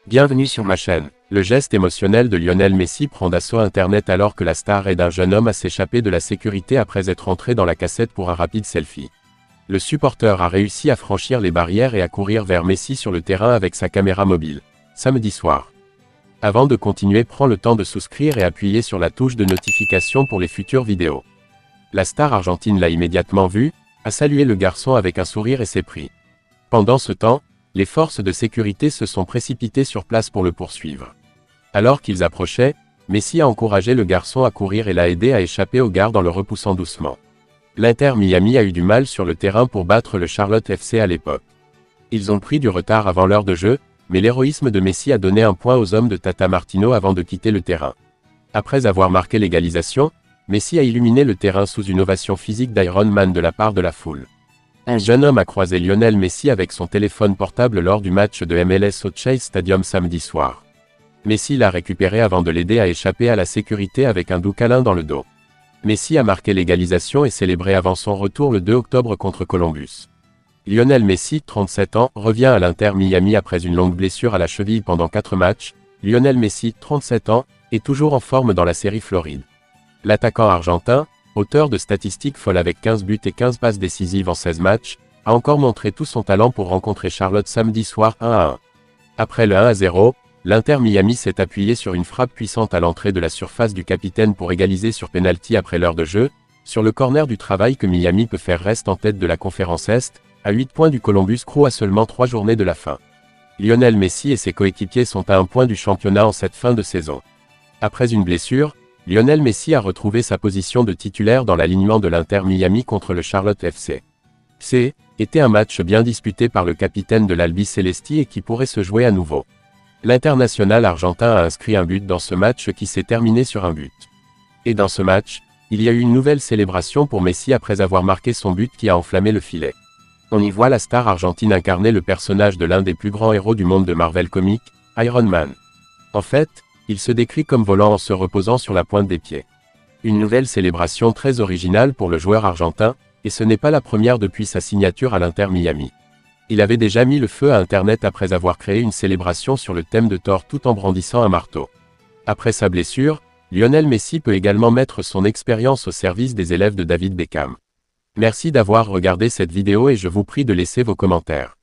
Bienvenue sur ma chaîne. Le geste émotionnel de Lionel Messi prend d'assaut Internet alors que la star aide un jeune homme à s'échapper de la sécurité après être entré dans la cassette pour un rapide selfie. Le supporter a réussi à franchir les barrières et à courir vers Messi sur le terrain avec sa caméra mobile, samedi soir. Avant de continuer, prends le temps de souscrire et appuyer sur la touche de notification pour les futures vidéos. La star argentine l'a immédiatement vu, a salué le garçon avec un sourire et s'est pris. Pendant ce temps, les forces de sécurité se sont précipitées sur place pour le poursuivre. Alors qu'ils approchaient, Messi a encouragé le garçon à courir et l'a aidé à échapper aux gardes en le repoussant doucement. L'Inter Miami a eu du mal sur le terrain pour battre le Charlotte FC à l'époque. Ils ont pris du retard avant l'heure de jeu, mais l'héroïsme de Messi a donné un point aux hommes de Tata Martino avant de quitter le terrain. Après avoir marqué l'égalisation, Messi a illuminé le terrain sous une ovation physique d'Iron Man de la part de la foule. Un jeune homme a croisé Lionel Messi avec son téléphone portable lors du match de MLS au Chase Stadium samedi soir. Messi l'a récupéré avant de l'aider à échapper à la sécurité avec un doux câlin dans le dos. Messi a marqué l'égalisation et célébré avant son retour le 2 octobre contre Columbus. Lionel Messi, 37 ans, revient à l'Inter Miami après une longue blessure à la cheville pendant 4 matchs. Lionel Messi, 37 ans, est toujours en forme dans la série Floride. L'attaquant argentin, auteur de statistiques folles avec 15 buts et 15 passes décisives en 16 matchs, a encore montré tout son talent pour rencontrer Charlotte samedi soir 1-1. Après le 1-0, l'Inter Miami s'est appuyé sur une frappe puissante à l'entrée de la surface du capitaine pour égaliser sur pénalty après l'heure de jeu. Sur le corner du travail que Miami peut faire reste en tête de la conférence Est, à 8 points du Columbus Crew à seulement 3 journées de la fin. Lionel Messi et ses coéquipiers sont à 1 point du championnat en cette fin de saison. Après une blessure, Lionel Messi a retrouvé sa position de titulaire dans l'alignement de l'Inter Miami contre le Charlotte FC. Était un match bien disputé par le capitaine de l'Albi Celesti et qui pourrait se jouer à nouveau. L'international argentin a inscrit un but dans ce match qui s'est terminé sur un but. Et dans ce match, il y a eu une nouvelle célébration pour Messi après avoir marqué son but qui a enflammé le filet. On y voit la star argentine incarner le personnage de l'un des plus grands héros du monde de Marvel Comics, Iron Man. En fait, il se décrit comme volant en se reposant sur la pointe des pieds. Une nouvelle célébration très originale pour le joueur argentin, et ce n'est pas la première depuis sa signature à l'Inter Miami. Il avait déjà mis le feu à Internet après avoir créé une célébration sur le thème de Thor tout en brandissant un marteau. Après sa blessure, Lionel Messi peut également mettre son expérience au service des élèves de David Beckham. Merci d'avoir regardé cette vidéo et je vous prie de laisser vos commentaires.